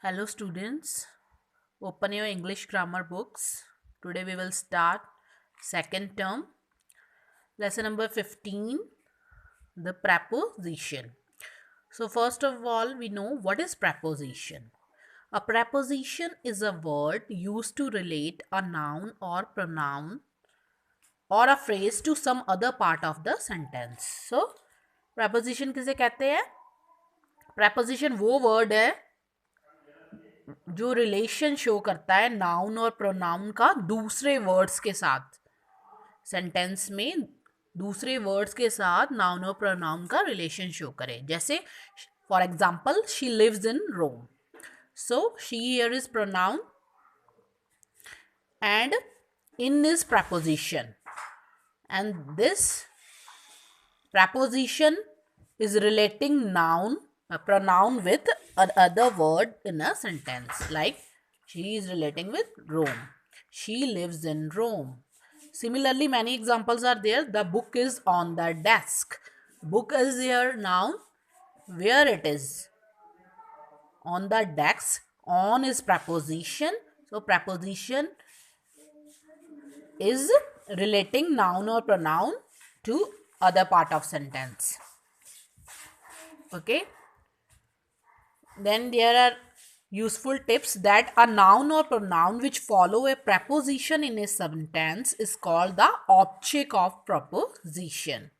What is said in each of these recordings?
Hello students, open your English grammar books. Today we will start second term, lesson number 15, the preposition. So first of all, we know what is preposition. A preposition is a word used to relate a noun or pronoun or a phrase to some other part of the sentence. So preposition किसे कहते हैं? Preposition वो word है जो relation show करता है noun और pronoun का दूसरे वर्ड्स के साथ सेंटेंस में दूसरे वर्ड्स के साथ नाउन और प्रोनाउन का रिलेशन शो करे जैसे for example she lives in Rome so she here is pronoun and in is preposition and this preposition is relating noun a pronoun with another word in a sentence like she is relating with Rome, she lives in Rome. Similarly, many examples are there. The book is on the desk. Book is here noun. Where it is? On the desk. On is preposition. So preposition is relating noun or pronoun to other part of sentence. Okay. Then there are useful tips that a noun or pronoun which follow a preposition in a sentence is called the object of preposition.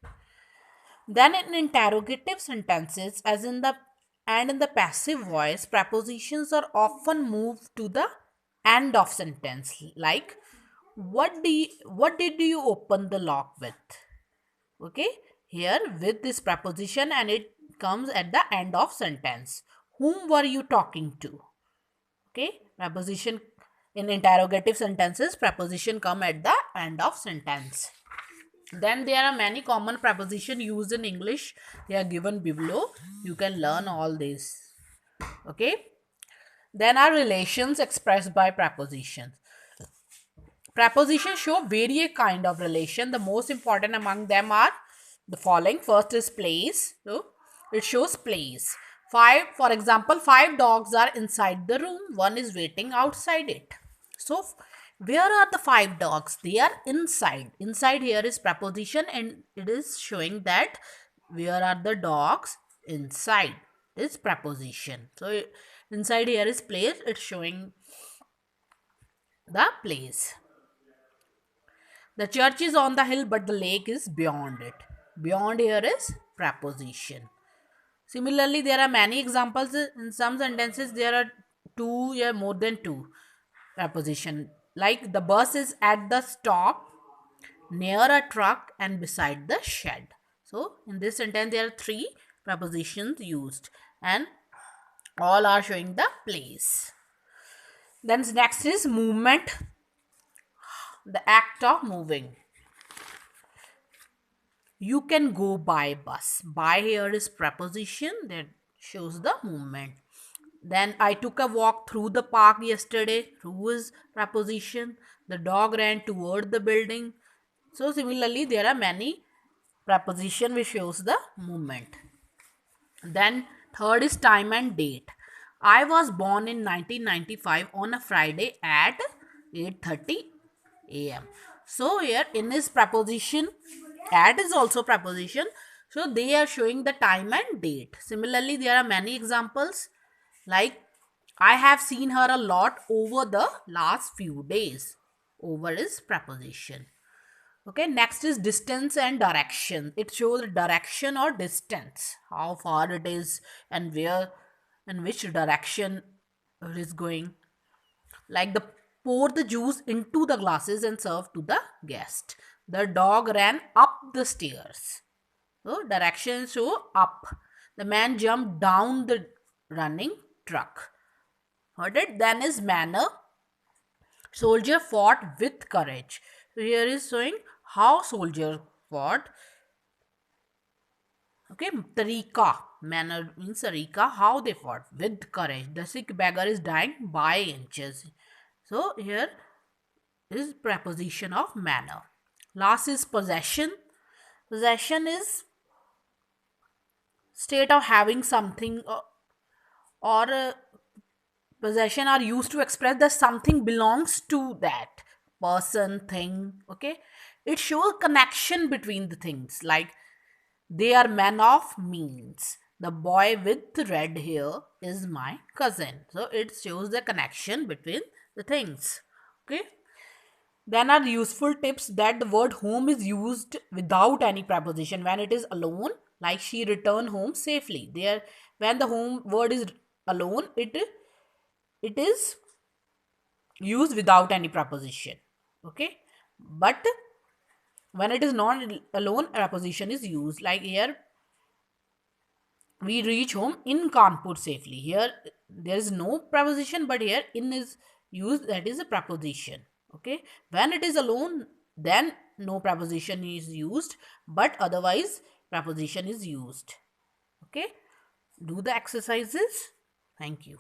Then in interrogative sentences as in the and in the passive voice, prepositions are often moved to the end of sentence like what did you open the lock with? Okay, here with this preposition and it comes at the end of sentence. Whom were you talking to? Okay, preposition in interrogative sentences, preposition come at the end of sentence. Then there are many common preposition used in English. They are given below. You can learn all this. Okay. Then are relations expressed by prepositions. Prepositions show various kind of relation. The most important among them are the following. First is place. So it shows place. For example, 5 dogs are inside the room. One is waiting outside it. So where are the 5 dogs? They are inside. Inside here is preposition and it is showing that where are the dogs inside is preposition. So inside here is place. It's showing the place. The church is on the hill, but the lake is beyond it. Beyond here is preposition. Similarly, there are many examples. In some sentences, there are two or more than two preposition. Like the bus is at the stop, near a truck, and beside the shed. So, in this sentence, there are three prepositions used, and all are showing the place. Then next is movement, the act of moving. You can go by bus. By here is preposition that shows the movement. Then I took a walk through the park yesterday. Through is preposition. The dog ran toward the building. So similarly, there are many preposition which shows the movement. Then third is time and date. I was born in 1995 on a Friday at 8:30 a.m. So here in this preposition, at is also preposition. So they are showing the time and date. Similarly, there are many examples like I have seen her a lot over the last few days. Over is preposition. Okay, next is distance and direction. It shows direction or distance, how far it is and where and which direction it is going. Like the pour the juice into the glasses and serve to the guest. The dog ran up the stairs. So directions show up. The man jumped down the running truck. Got it? Then is manner. Soldier fought with courage. So here is showing how soldier fought. Okay, tarika. Manner means tarika. How they fought with courage. The sick beggar is dying by inches. So here is preposition of manner. Last is possession. Possession is state of having something or Possession are used to express that something belongs to that person, thing. Okay, it shows connection between the things. Like they are men of means. The boy with red hair is my cousin. So it shows the connection between the things. Okay. Then are useful tips that the word home is used without any preposition when it is alone, like she returned home safely. There, when the home word is alone, it is used without any preposition. Okay, but when it is not alone, preposition is used. Like here, we reach home in Kanpur safely. Here there is no preposition, but here in is used, that is a preposition. Okay, when it is alone, then no preposition is used, but otherwise preposition is used. Okay, do the exercises. Thank you.